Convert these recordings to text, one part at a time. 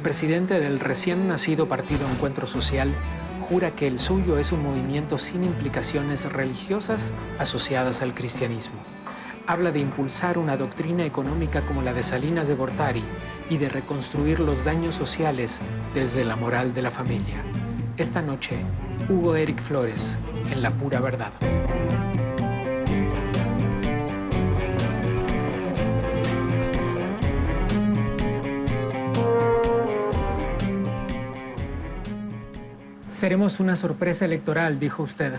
presidente del recién nacido partido Encuentro Social jura que el suyo es un movimiento sin implicaciones religiosas asociadas al cristianismo. Habla de impulsar una doctrina económica como la de Salinas de Gortari y de reconstruir los daños sociales desde la moral de la familia. Esta noche, Hugo Eric Flores, en La Pura Verdad. Seremos una sorpresa electoral, dijo usted.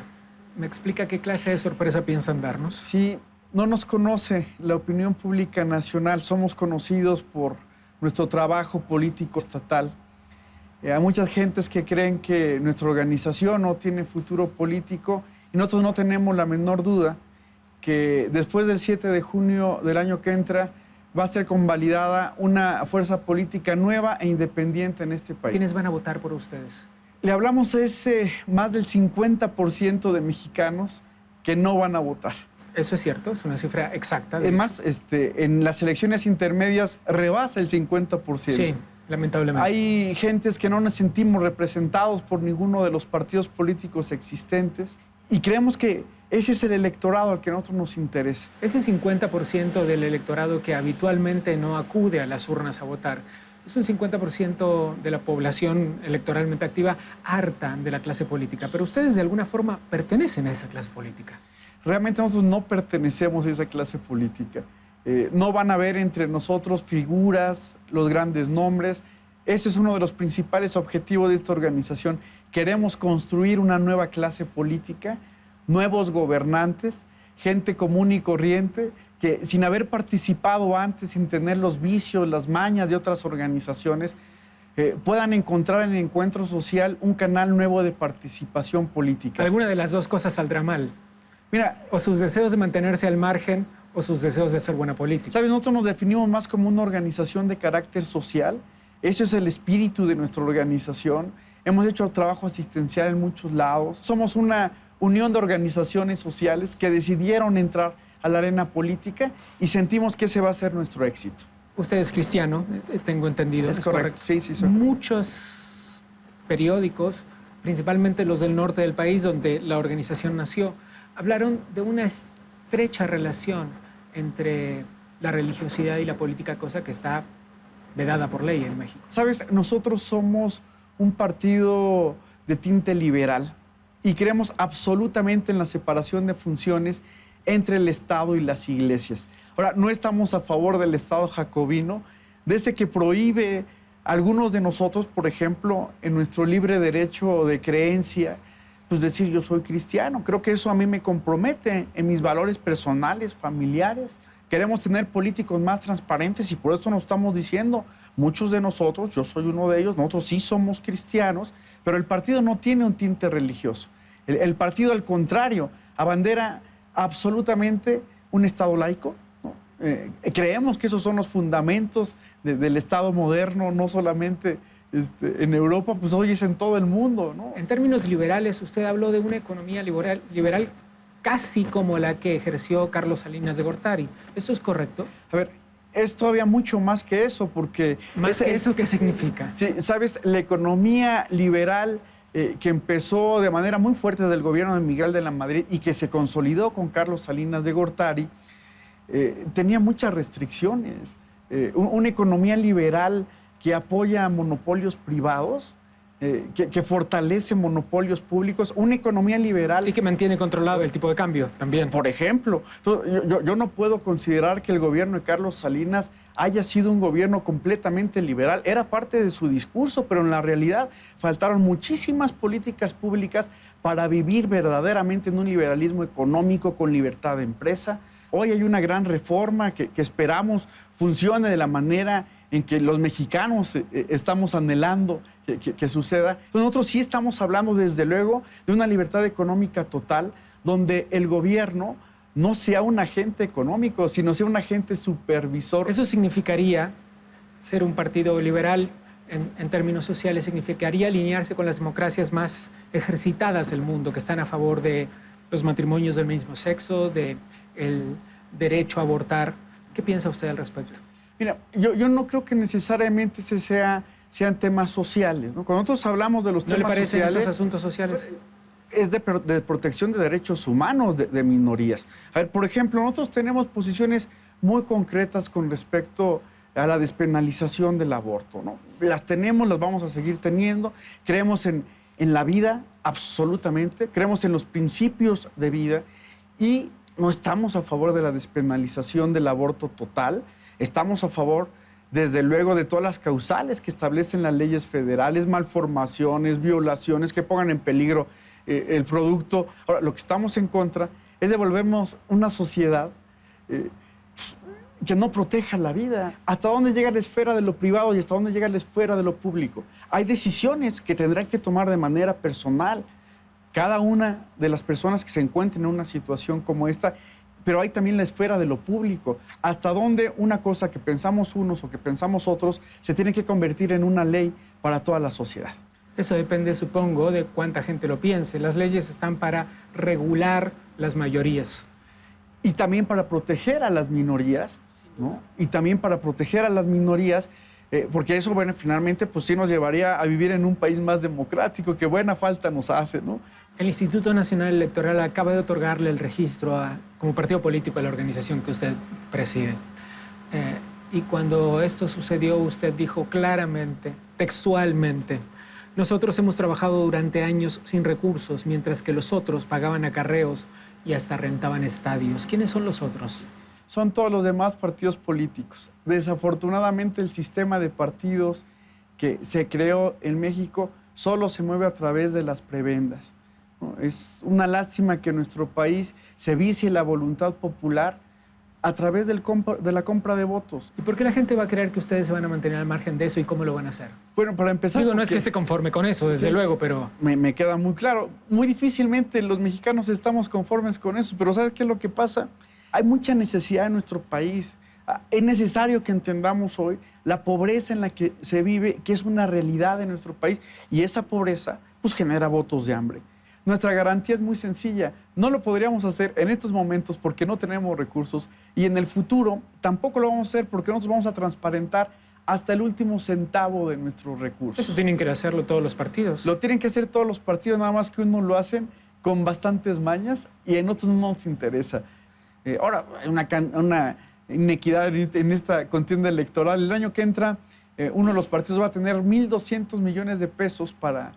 ¿Me explica qué clase de sorpresa piensan darnos? Sí, no nos conoce la opinión pública nacional. Somos conocidos por nuestro trabajo político estatal. Hay muchas gentes que creen que nuestra organización no tiene futuro político y nosotros no tenemos la menor duda que después del 7 de junio del año que entra va a ser convalidada una fuerza política nueva e independiente en este país. ¿Quiénes van a votar por ustedes? Le hablamos a ese más del 50% de mexicanos que no van a votar. Eso es cierto, es una cifra exacta. Además, en las elecciones intermedias rebasa el 50%. Sí, lamentablemente. Hay gentes que no nos sentimos representados por ninguno de los partidos políticos existentes y creemos que ese es el electorado al que a nosotros nos interesa. Ese 50% del electorado que habitualmente no acude a las urnas a votar, es un 50% de la población electoralmente activa harta de la clase política, pero ustedes de alguna forma pertenecen a esa clase política. Realmente nosotros no pertenecemos a esa clase política. No van a ver entre nosotros figuras, los grandes nombres. Ese es uno de los principales objetivos de esta organización. Queremos construir una nueva clase política, nuevos gobernantes, gente común y corriente, que sin haber participado antes, sin tener los vicios, las mañas de otras organizaciones, puedan encontrar en el Encuentro Social un canal nuevo de participación política. Alguna de las dos cosas saldrá mal. Mira, o sus deseos de mantenerse al margen o sus deseos de hacer buena política. ¿Sabes? Nosotros nos definimos más como una organización de carácter social. Eso es el espíritu de nuestra organización. Hemos hecho trabajo asistencial en muchos lados. Somos una unión de organizaciones sociales que decidieron entrar a la arena política y sentimos que ese va a ser nuestro éxito. Usted es cristiano, tengo entendido. Es correcto. Sí, soy. Muchos periódicos, principalmente los del norte del país, donde la organización nació, hablaron de una estrecha relación entre la religiosidad y la política, cosa que está vedada por ley en México. ¿Sabes? Nosotros somos un partido de tinte liberal y creemos absolutamente en la separación de funciones entre el Estado y las iglesias. Ahora, no estamos a favor del Estado jacobino, de ese que prohíbe a algunos de nosotros, por ejemplo, en nuestro libre derecho de creencia, pues decir yo soy cristiano. Creo que eso a mí me compromete en mis valores personales, familiares. Queremos tener políticos más transparentes y por eso nos estamos diciendo, muchos de nosotros, yo soy uno de ellos, nosotros sí somos cristianos, pero el partido no tiene un tinte religioso. El partido, al contrario, abandera absolutamente un Estado laico, ¿no? Creemos que esos son los fundamentos del Estado moderno, no solamente en Europa, pues hoy es en todo el mundo, ¿no? En términos liberales, usted habló de una economía liberal casi como la que ejerció Carlos Salinas de Gortari. ¿Esto es correcto? A ver, es todavía mucho más que eso, porque... ¿Más que eso qué significa? Sí, ¿sabes? La economía liberal que empezó de manera muy fuerte desde el gobierno de Miguel de la Madrid y que se consolidó con Carlos Salinas de Gortari, tenía muchas restricciones. Una economía liberal que apoya a monopolios privados, que fortalece monopolios públicos, una economía liberal... Y que mantiene controlado el tipo de cambio también. Por ejemplo, yo no puedo considerar que el gobierno de Carlos Salinas haya sido un gobierno completamente liberal. Era parte de su discurso, pero en la realidad faltaron muchísimas políticas públicas para vivir verdaderamente en un liberalismo económico con libertad de empresa. Hoy hay una gran reforma que esperamos funcione de la manera en que los mexicanos estamos anhelando que suceda. Nosotros sí estamos hablando, desde luego, de una libertad económica total, donde el gobierno no sea un agente económico, sino sea un agente supervisor. Eso significaría ser un partido liberal en términos sociales, significaría alinearse con las democracias más ejercitadas del mundo, que están a favor de los matrimonios del mismo sexo, del derecho a abortar. ¿Qué piensa usted al respecto? Mira, yo no creo que necesariamente ese sea sean temas sociales, ¿no? Cuando nosotros hablamos de los ¿No le temas parecen sociales, esos asuntos sociales? es de protección de derechos humanos de minorías. A ver, por ejemplo, nosotros tenemos posiciones muy concretas con respecto a la despenalización del aborto, ¿no? Las tenemos, las vamos a seguir teniendo. Creemos en la vida, absolutamente. Creemos en los principios de vida y no estamos a favor de la despenalización del aborto total. Estamos a favor, desde luego, de todas las causales que establecen las leyes federales, malformaciones, violaciones que pongan en peligro el producto. Ahora, lo que estamos en contra es de volvernos una sociedad que no proteja la vida. ¿Hasta dónde llega la esfera de lo privado y hasta dónde llega la esfera de lo público? Hay decisiones que tendrán que tomar de manera personal cada una de las personas que se encuentren en una situación como esta, pero hay también la esfera de lo público. Hasta dónde una cosa que pensamos unos o que pensamos otros se tiene que convertir en una ley para toda la sociedad. Eso depende, supongo, de cuánta gente lo piense. Las leyes están para regular las mayorías. Y también para proteger a las minorías, ¿no? Y también para proteger a las minorías, porque eso, bueno, finalmente, pues sí nos llevaría a vivir en un país más democrático, que buena falta nos hace, ¿no? El Instituto Nacional Electoral acaba de otorgarle el registro como partido político a la organización que usted preside. Y cuando esto sucedió, usted dijo claramente, textualmente: nosotros hemos trabajado durante años sin recursos, mientras que los otros pagaban acarreos y hasta rentaban estadios. ¿Quiénes son los otros? Son todos los demás partidos políticos. Desafortunadamente, el sistema de partidos que se creó en México solo se mueve a través de las prebendas, ¿no? Es una lástima que en nuestro país se vicie la voluntad popular a través de la compra de votos. ¿Y por qué la gente va a creer que ustedes se van a mantener al margen de eso y cómo lo van a hacer? Bueno, para empezar... Digo, no es que esté conforme con eso, desde luego, pero... Me queda muy claro. Muy difícilmente los mexicanos estamos conformes con eso, pero ¿sabes qué es lo que pasa? Hay mucha necesidad en nuestro país. Es necesario que entendamos hoy la pobreza en la que se vive, que es una realidad en nuestro país, y esa pobreza pues genera votos de hambre. Nuestra garantía es muy sencilla. No lo podríamos hacer en estos momentos porque no tenemos recursos, y en el futuro tampoco lo vamos a hacer porque nosotros vamos a transparentar hasta el último centavo de nuestros recursos. Eso tienen que hacerlo todos los partidos. Lo tienen que hacer todos los partidos, nada más que unos lo hacen con bastantes mañas y en otros no nos interesa. Ahora, hay una inequidad en esta contienda electoral. El año que entra, uno de los partidos va a tener 1,200 millones de pesos para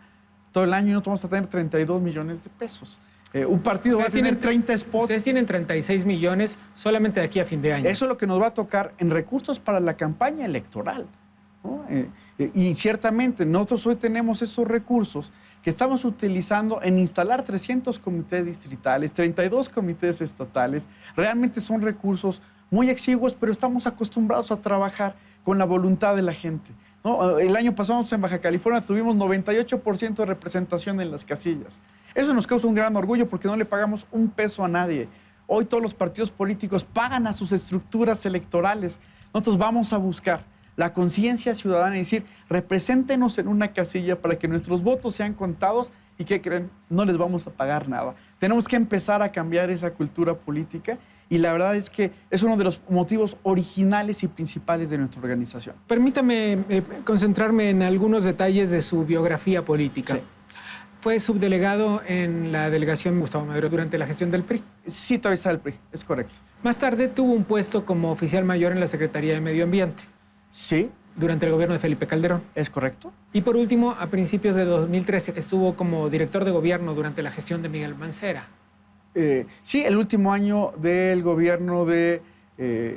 todo el año y nosotros vamos a tener 32 millones de pesos. Un partido va a tener 30 spots. Ustedes tienen 36 millones solamente de aquí a fin de año. Eso es lo que nos va a tocar en recursos para la campaña electoral, ¿no? Y ciertamente nosotros hoy tenemos esos recursos que estamos utilizando en instalar 300 comités distritales, 32 comités estatales. Realmente son recursos muy exiguos, pero estamos acostumbrados a trabajar con la voluntad de la gente, ¿no? El año pasado en Baja California tuvimos 98% de representación en las casillas. Eso nos causa un gran orgullo porque no le pagamos un peso a nadie. Hoy todos los partidos políticos pagan a sus estructuras electorales. Nosotros vamos a buscar la conciencia ciudadana y decir, represéntenos en una casilla para que nuestros votos sean contados y, ¿qué creen? No les vamos a pagar nada. Tenemos que empezar a cambiar esa cultura política y la verdad es que es uno de los motivos originales y principales de nuestra organización. Permítame concentrarme en algunos detalles de su biografía política. Sí. Fue subdelegado en la delegación Gustavo Madero durante la gestión del PRI. Sí, todavía está el PRI, es correcto. Más tarde tuvo un puesto como oficial mayor en la Secretaría de Medio Ambiente. Sí. Durante el gobierno de Felipe Calderón. Es correcto. Y por último, a principios de 2013, estuvo como director de gobierno durante la gestión de Miguel Mancera. Sí, el último año del gobierno de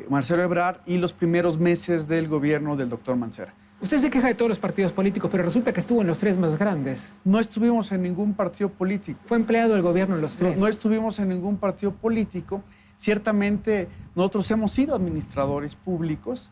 Marcelo Ebrard y los primeros meses del gobierno del doctor Mancera. Usted se queja de todos los partidos políticos, pero resulta que estuvo en los tres más grandes. No estuvimos en ningún partido político. Fue empleado del gobierno en los tres. No estuvimos en ningún partido político. Ciertamente nosotros hemos sido administradores públicos,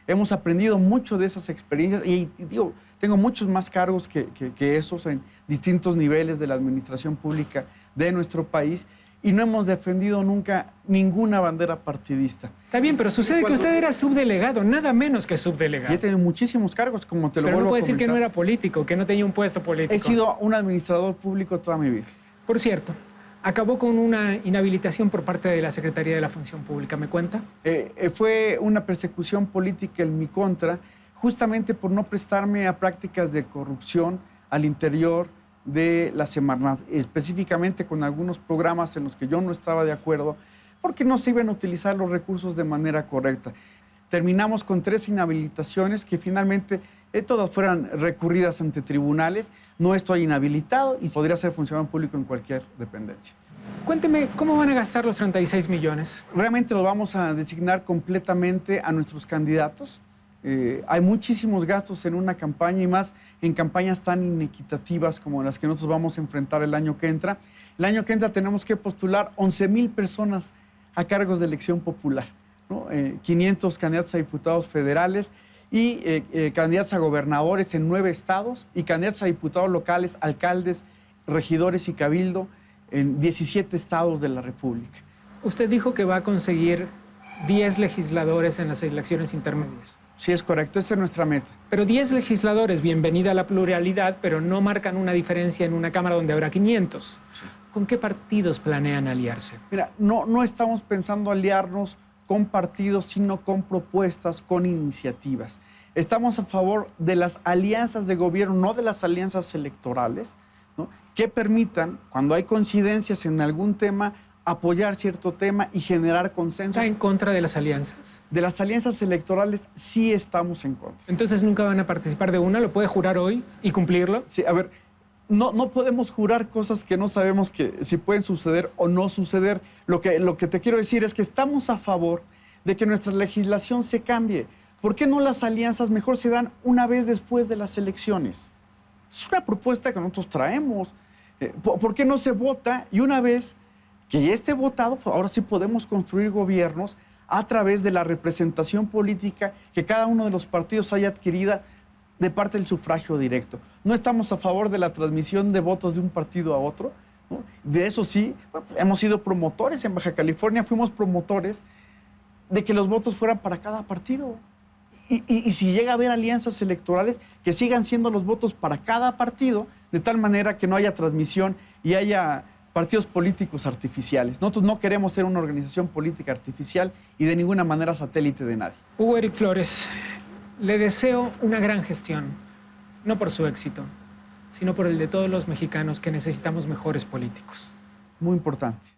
hemos aprendido mucho de esas experiencias y digo, tengo muchos más cargos que esos en distintos niveles de la administración pública de nuestro país y no hemos defendido nunca ninguna bandera partidista. Está bien, pero sucede que usted era subdelegado, nada menos que subdelegado. Y he tenido muchísimos cargos, como te lo vuelvo a comentar. Pero no puede decir que no era político, que no tenía un puesto político. He sido un administrador público toda mi vida. Por cierto, acabó con una inhabilitación por parte de la Secretaría de la Función Pública, ¿me cuenta? Fue una persecución política en mi contra justamente por no prestarme a prácticas de corrupción al interior de la Semarnat, específicamente con algunos programas en los que yo no estaba de acuerdo, porque no se iban a utilizar los recursos de manera correcta. Terminamos con 3 inhabilitaciones que finalmente todas fueran recurridas ante tribunales. No estoy inhabilitado y podría ser funcionario público en cualquier dependencia. Cuénteme, ¿cómo van a gastar los 36 millones? Realmente lo vamos a designar completamente a nuestros candidatos. Hay muchísimos gastos en una campaña y más en campañas tan inequitativas como las que nosotros vamos a enfrentar el año que entra. El año que entra tenemos que postular 11,000 personas a cargos de elección popular, ¿no? 500 candidatos a diputados federales y candidatos a gobernadores en 9 estados y candidatos a diputados locales, alcaldes, regidores y cabildo en 17 estados de la República. Usted dijo que va a conseguir 10 legisladores en las elecciones intermedias. Sí, es correcto, esa es nuestra meta. Pero 10 legisladores, bienvenida a la pluralidad, pero no marcan una diferencia en una Cámara donde habrá 500. Sí. ¿Con qué partidos planean aliarse? Mira, no estamos pensando aliarnos con partidos, sino con propuestas, con iniciativas. Estamos a favor de las alianzas de gobierno, no de las alianzas electorales, ¿no? Que permitan, cuando hay coincidencias en algún tema, apoyar cierto tema y generar consenso. ¿Está en contra de las alianzas? De las alianzas electorales sí estamos en contra. Entonces nunca van a participar de una, ¿lo puede jurar hoy y cumplirlo? Sí, a ver, no podemos jurar cosas que no sabemos que si pueden suceder o no suceder. Lo que te quiero decir es que estamos a favor de que nuestra legislación se cambie. ¿Por qué no las alianzas mejor se dan una vez después de las elecciones? Es una propuesta que nosotros traemos. ¿Por qué no se vota y una vez que ya esté votado, pues ahora sí podemos construir gobiernos a través de la representación política que cada uno de los partidos haya adquirida de parte del sufragio directo? No estamos a favor de la transmisión de votos de un partido a otro, ¿no? De eso sí, bueno, hemos sido promotores en Baja California, fuimos promotores de que los votos fueran para cada partido. Y si llega a haber alianzas electorales, que sigan siendo los votos para cada partido, de tal manera que no haya transmisión y haya partidos políticos artificiales. Nosotros no queremos ser una organización política artificial y de ninguna manera satélite de nadie. Hugo Eric Flores, le deseo una gran gestión, no por su éxito, sino por el de todos los mexicanos que necesitamos mejores políticos. Muy importante.